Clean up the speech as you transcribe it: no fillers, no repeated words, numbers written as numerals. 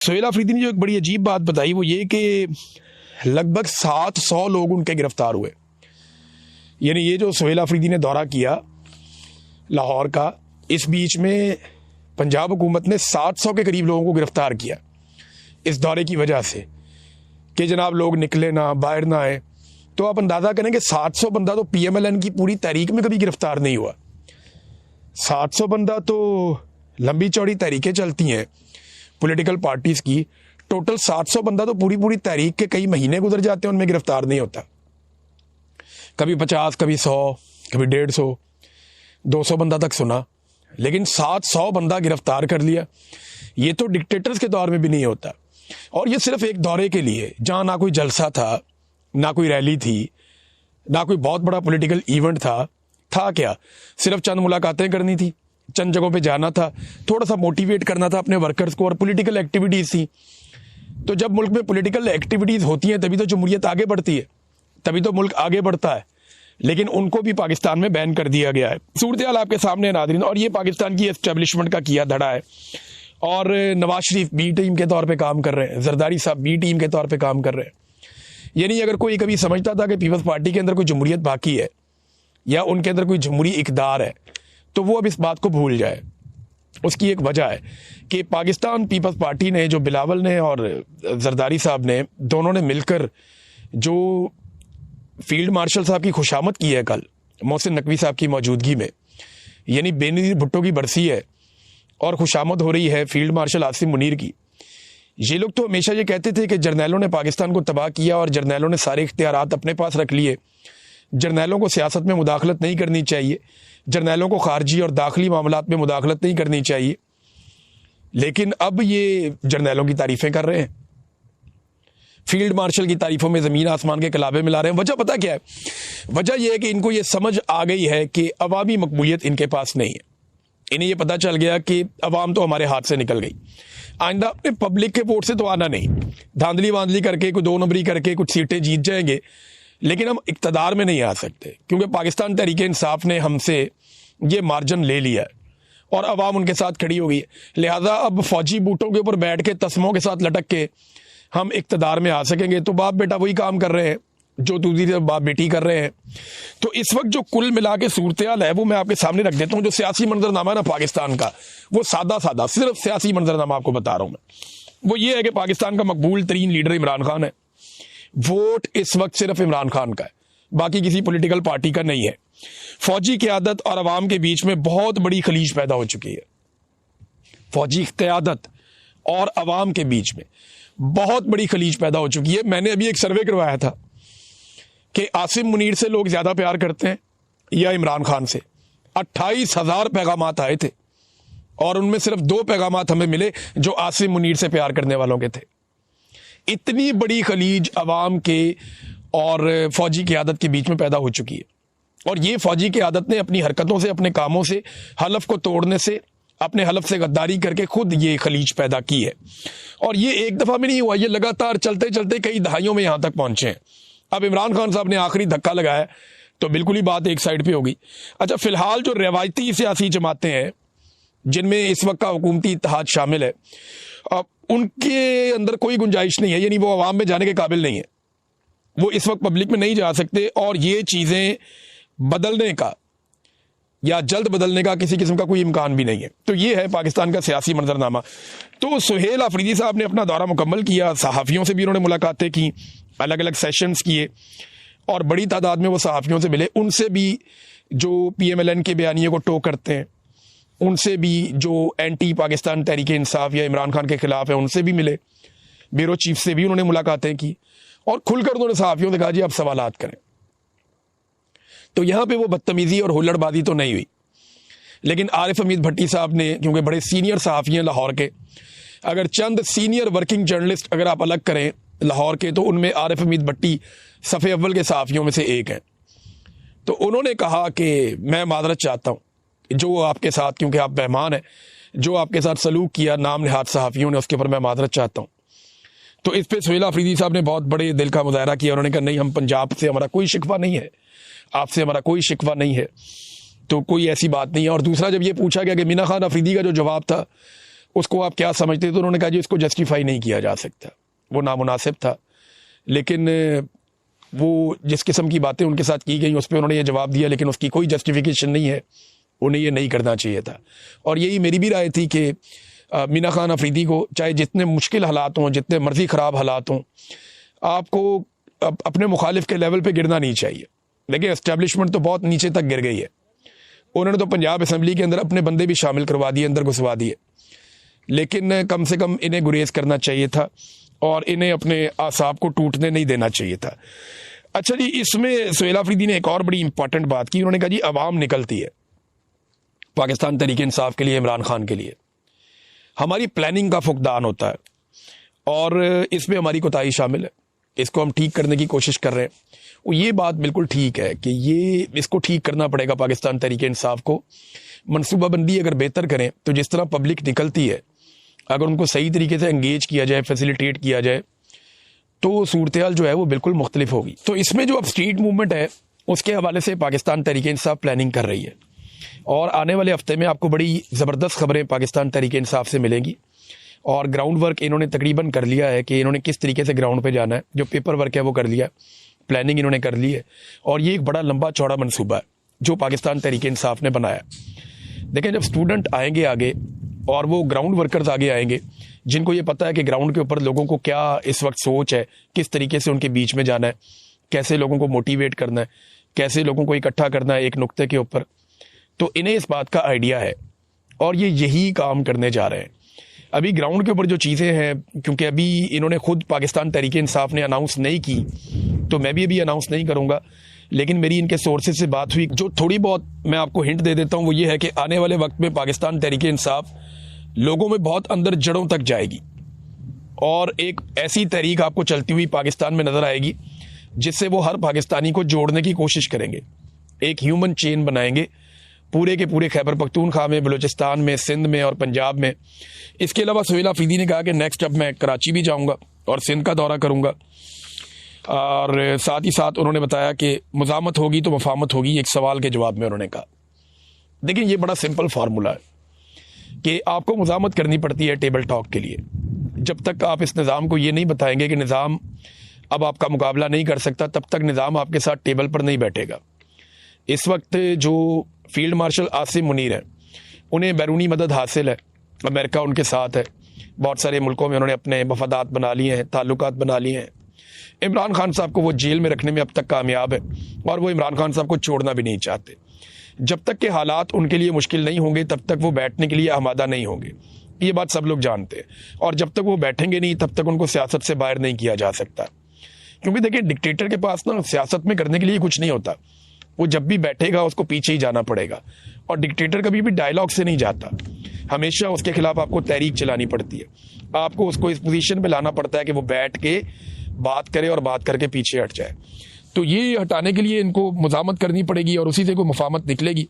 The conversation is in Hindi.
सुहेल अफरीदी ने जो एक बड़ी अजीब बात बताई वो ये कि लगभग 700 लोग उनके गिरफ्तार हुए। यानी ये जो सुहेल अफरीदी ने दौरा किया लाहौर का, इस बीच में पंजाब हुकूमत ने 700 के करीब लोगों को गिरफ्तार किया इस दौरे की वजह से कि जनाब लोग निकले ना, बाहर ना आए। तो आप अंदाज़ा करें कि 700 बंदा तो PMLN की पूरी तहरीक में कभी गिरफ्तार नहीं हुआ। 700 बंदा तो लंबी चौड़ी तहरीकें चलती हैं पॉलिटिकल पार्टीज़ की, टोटल 700 बंदा तो पूरी तहरीक के कई महीने गुजर जाते हैं, उनमें गिरफ्तार नहीं होता। कभी 50, कभी 100, कभी 150, 200 बंदा तक सुना, लेकिन 700 बंदा गिरफ्तार कर लिया। ये तो डिक्टेटर्स के दौर में भी नहीं होता। और ये सिर्फ एक दौरे के लिए, जहां ना कोई जलसा था, ना कोई रैली थी, ना कोई बहुत बड़ा पॉलिटिकल इवेंट था क्या? सिर्फ चंद मुलाकातें करनी थी, चंद जगहों पे जाना था, थोड़ा सा मोटिवेट करना था अपने वर्कर्स को, और पॉलिटिकल एक्टिविटीज थी। तो जब मुल्क में पॉलिटिकल एक्टिविटीज होती हैं तभी तो जमहूरियत आगे बढ़ती है, तभी तो मुल्क आगे बढ़ता है। लेकिन उनको भी पाकिस्तान में बैन कर दिया गया है। सूरत हाल आपके सामने है नाज़रीन, और ये पाकिस्तान की एस्टेब्लिशमेंट का किया धड़ा है। और नवाज शरीफ बी टीम के तौर पे काम कर रहे हैं, जरदारी साहब बी टीम के तौर पे काम कर रहे हैं। यानी अगर कोई कभी समझता था कि पीपल्स पार्टी के अंदर कोई जमहूरियत बाकी है या उनके अंदर कोई जमहूरी इक़्तिदार है, तो वो अब इस बात को भूल जाए। उसकी एक वजह है कि पाकिस्तान पीपल्स पार्टी ने, जो बिलावल ने और जरदारी साहब ने, दोनों ने मिलकर जो फील्ड मार्शल साहब की खुशामद की है कल मोहसिन नकवी साहब की मौजूदगी में, यानी बेनज़ीर भुट्टो की बरसी है और खुशामद हो रही है फील्ड मार्शल आसिम मुनीर की। ये लोग तो हमेशा ये कहते थे कि जर्नैलों ने पाकिस्तान को तबाह किया और जर्नैलों ने सारे इख्तियारात अपने पास रख लिए, जर्नैलों को सियासत में मुदाखलत नहीं करनी चाहिए, जर्नैलों को खारजी और दाखिली मामलात में मुदाखलत नहीं करनी चाहिए। लेकिन अब ये जर्नैलों की तारीफें कर रहे हैं, फील्ड मार्शल की तारीफों में ज़मीन आसमान के कलाबे मिला रहे हैं। वजह पता क्या है? वजह यह है कि इनको ये समझ आ गई है कि अवामी मकबूलियत इनके पास नहीं है। इन्हें ये पता चल गया कि अवाम तो हमारे हाथ से निकल गई, आइंदा अपने पब्लिक के वोट से तो आना नहीं, धांधली वांधली करके कोई 2 नंबरी करके कुछ सीटें जीत जाएंगे, लेकिन हम इक़्तिदार में नहीं आ सकते, क्योंकि पाकिस्तान तहरीक इंसाफ ने हमसे ये मार्जिन ले लिया है और अवाम उनके साथ खड़ी हो गई है। लिहाजा अब फौजी बूटों के ऊपर बैठ के, तस्मों के साथ लटक के हम इक़्तिदार में आ सकेंगे। तो बाप बेटा वही काम कर रहे हैं जो दूसरी बाप बेटी कर रहे हैं। तो इस वक्त जो कुल मिला के सूरत हाल है वो मैं आपके सामने रख देता हूँ। जो सियासी मंजरनामा है ना पाकिस्तान का, वो सादा सिर्फ सियासी मंजरनामा आपको बता रहा हूँ मैं। वो ये है कि पाकिस्तान का मकबूल तरीन लीडर इमरान खान है। वोट इस वक्त सिर्फ इमरान खान का है, बाकी किसी पॉलिटिकल पार्टी का नहीं है। फौजी क़यादत और अवाम के बीच में बहुत बड़ी खलीज पैदा हो चुकी है। फौजी क़यादत और अवाम के बीच में बहुत बड़ी खलीज पैदा हो चुकी है। मैंने अभी एक सर्वे करवाया था कि आसिम मुनीर से लोग ज्यादा प्यार करते हैं या इमरान खान से। 28,000 पैगामात आए थे और उनमें सिर्फ 2 पैगामात हमें मिले जो आसिम मुनीर से प्यार करने वालों के थे। इतनी बड़ी खलीज अवाम के और फौजी क़यादत के बीच में पैदा हो चुकी है। और ये फौजी क़यादत ने अपनी हरकतों से, अपने कामों से, हलफ को तोड़ने से, अपने हलफ से गद्दारी करके खुद ये खलीज पैदा की है। और ये एक दफा में नहीं हुआ, ये लगातार चलते चलते कई दहाइयों में यहां तक पहुंचे हैं। अब इमरान खान साहब ने आखिरी धक्का लगाया तो बिल्कुल ही बात एक साइड पे होगी। अच्छा, फिलहाल जो रवायती सियासी जमातें हैं जिनमें इस वक्त का हुकूमती इत्तेहाद शामिल है, उनके अंदर कोई गुंजाइश नहीं है, यानी वो अवाम में जाने के काबिल नहीं है, वो इस वक्त पब्लिक में नहीं जा सकते। और ये चीजें बदलने का या जल्द बदलने का किसी किस्म का कोई इम्कान भी नहीं है। तो ये है पाकिस्तान का सियासी मंजरनामा। तो सुहेल अफरीदी साहब ने अपना दौरा मुकम्मल किया, सहाफ़ियों से भी उन्होंने मुलाकातें की, अलग अलग सेशंस किए और बड़ी तादाद में वो सहाफ़ियों से मिले। उनसे भी जो PMLN के बयानिए को टो करते हैं, उनसे भी जो एंटी पाकिस्तान तहरीक इंसाफ या इमरान खान के खिलाफ है, उनसे भी मिले। ब्यूरो चीफ से भी उन्होंने मुलाकातें की और खुलकर उन्होंने सहाफ़ियों से कहा जी आप सवालात करें। तो यहां पे वो बदतमीजी और हुल्लड़बाजी तो नहीं हुई, लेकिन आरिफ हमीद भट्टी साहब ने, क्योंकि बड़े सीनियर सहाफ़ी हैं लाहौर के, अगर चंद सीनियर वर्किंग जर्नलिस्ट अगर आप अलग करें लाहौर के, तो उनमें आरिफ हमीद भट्टी सफ़े अव्वल के सहाफ़ियों में से एक हैं। तो उन्होंने कहा कि मैं माजरत चाहता हूँ जो आपके साथ, क्योंकि आप मेहमान हैं, जो आपके साथ सलूक किया नाम नहाद सहाफ़ियों ने, उसके ऊपर मैं माजरत चाहता हूँ। तो इस पर सुहेल अफरीदी साहब ने बहुत बड़े दिल का मुजाहरा किया। उन्होंने कहा नहीं, हम पंजाब से हमारा कोई शिकवा नहीं है, आपसे हमारा कोई शिकवा नहीं है, तो कोई ऐसी बात नहीं है। और दूसरा, जब ये पूछा गया कि मीना खान अफरीदी का जो जवाब था उसको आप क्या समझते हैं? तो उन्होंने कहा जी इसको जस्टिफाई नहीं किया जा सकता, वो नामुनासिब था। लेकिन वो जिस किस्म की बातें उनके साथ की गई उस पर उन्होंने ये जवाब दिया, लेकिन उसकी कोई जस्टिफिकेशन नहीं है, उन्हें ये नहीं करना चाहिए था। और यही मेरी भी राय थी कि मीना खान अफरीदी को चाहे जितने मुश्किल हालात हों, जितने मर्जी ख़राब हालात हों, आपको अपने मुखालिफ के लेवल पे गिरना नहीं चाहिए। देखिए एस्टेब्लिशमेंट तो बहुत नीचे तक गिर गई है, उन्होंने तो पंजाब असम्बली के अंदर अपने बंदे भी शामिल करवा दिए, अंदर घुसवा दिए, लेकिन कम से कम इन्हें गुरेज करना चाहिए था और इन्हें अपने आसाब को टूटने नहीं देना चाहिए था। अच्छा जी, इसमें सुहेला अफरीदी ने एक और बड़ी इंपॉर्टेंट बात की, उन्होंने कहा जी अवाम निकलती है पाकिस्तान तहरीक इंसाफ के लिए, इमरान खान के लिए, हमारी प्लानिंग का फुकदान होता है और इसमें हमारी कोताही शामिल है, इसको हम ठीक करने की कोशिश कर रहे हैं। वो ये बात बिल्कुल ठीक है कि इसको ठीक करना पड़ेगा पाकिस्तान तहरीक इंसाफ को। मनसूबाबंदी अगर बेहतर करें तो जिस तरह पब्लिक निकलती है, अगर उनको सही तरीके से एंगेज किया जाए, फैसिलिटेट किया जाए, तो सूरत-ए-हाल जो है वो बिल्कुल मुख्तलिफ होगी। तो इसमें जो अब स्ट्रीट मूवमेंट है उसके हवाले से पाकिस्तान तहरीक इंसाफ प्लानिंग कर रही है और आने वाले हफ्ते में आपको बड़ी ज़बरदस्त खबरें पाकिस्तान तहरीक इंसाफ से मिलेंगी। और ग्राउंड वर्क इन्होंने तकरीबन कर लिया है कि इन्होंने किस तरीके से ग्राउंड पे जाना है, जो पेपर वर्क है वो कर लिया, प्लानिंग इन्होंने कर ली है और ये एक बड़ा लंबा चौड़ा मनसूबा है जो पाकिस्तान तहरीक इंसाफ ने बनाया। देखें, जब स्टूडेंट आएंगे आगे और वो ग्राउंड वर्कर्स आगे आएंगे जिनको ये पता है कि ग्राउंड के ऊपर लोगों को क्या इस वक्त सोच है, किस तरीके से उनके बीच में जाना है, कैसे लोगों को मोटिवेट करना है, कैसे लोगों को इकट्ठा करना है एक नुक्ते के ऊपर, तो इन्हें इस बात का आइडिया है और ये यही काम करने जा रहे हैं। अभी ग्राउंड के ऊपर जो चीज़ें हैं, क्योंकि अभी इन्होंने खुद पाकिस्तान तहरीक इंसाफ ने अनाउंस नहीं की, तो मैं भी अभी अनाउंस नहीं करूंगा, लेकिन मेरी इनके सोर्सेज से बात हुई। जो थोड़ी बहुत मैं आपको हिंट दे देता हूं वो ये है कि आने वाले वक्त में पाकिस्तान तहरीक इंसाफ लोगों में बहुत अंदर जड़ों तक जाएगी और एक ऐसी तहरीक आपको चलती हुई पाकिस्तान में नजर आएगी जिससे वो हर पाकिस्तानी को जोड़ने की कोशिश करेंगे, एक ह्यूमन चेन बनाएंगे पूरे के पूरे खैबर पख्तूनख्वा में, बलूचिस्तान में, सिंध में और पंजाब में। इसके अलावा सुहेला अफरीदी ने कहा कि नेक्स्ट अब मैं कराची भी जाऊंगा और सिंध का दौरा करूंगा और साथ ही साथ उन्होंने बताया कि मुज़ामत होगी तो मफामत होगी। एक सवाल के जवाब में उन्होंने कहा, देखिए ये बड़ा सिंपल फार्मूला है कि आपको मुज़ामत करनी पड़ती है टेबल टॉक के लिए। जब तक आप इस निज़ाम को ये नहीं बताएंगे कि निज़ाम अब आपका मुकाबला नहीं कर सकता, तब तक निज़ाम आपके साथ टेबल पर नहीं बैठेगा। इस वक्त जो फील्ड मार्शल आसिम मुनीर है, उन्हें बैरूनी मदद हासिल है, अमेरिका उनके साथ है, बहुत सारे मुल्कों में उन्होंने अपने मफादात बना लिए हैं, ताल्लुकात बना लिए हैं। इमरान खान साहब को वो जेल में रखने में अब तक कामयाब है और वो इमरान खान साहब को छोड़ना भी नहीं चाहते। जब तक के हालात उनके लिए मुश्किल नहीं होंगे तब तक वो बैठने के लिए आमादा नहीं होंगे, ये बात सब लोग जानते हैं। और जब तक वो बैठेंगे नहीं तब तक उनको सियासत से बाहर नहीं किया जा सकता, क्योंकि देखिए डिक्टेटर के पास ना सियासत में करने के लिए कुछ नहीं होता, वो जब भी बैठेगा उसको पीछे ही जाना पड़ेगा। और डिक्टेटर कभी भी डायलॉग से नहीं जाता, हमेशा उसके खिलाफ आपको तहरीक चलानी पड़ती है, आपको उसको इस पोजीशन पे लाना पड़ता है कि वो बैठ के बात करे और बात करके पीछे हट जाए। तो ये हटाने के लिए इनको मुज़ामत करनी पड़ेगी और उसी से कोई मुफाहमत निकलेगी।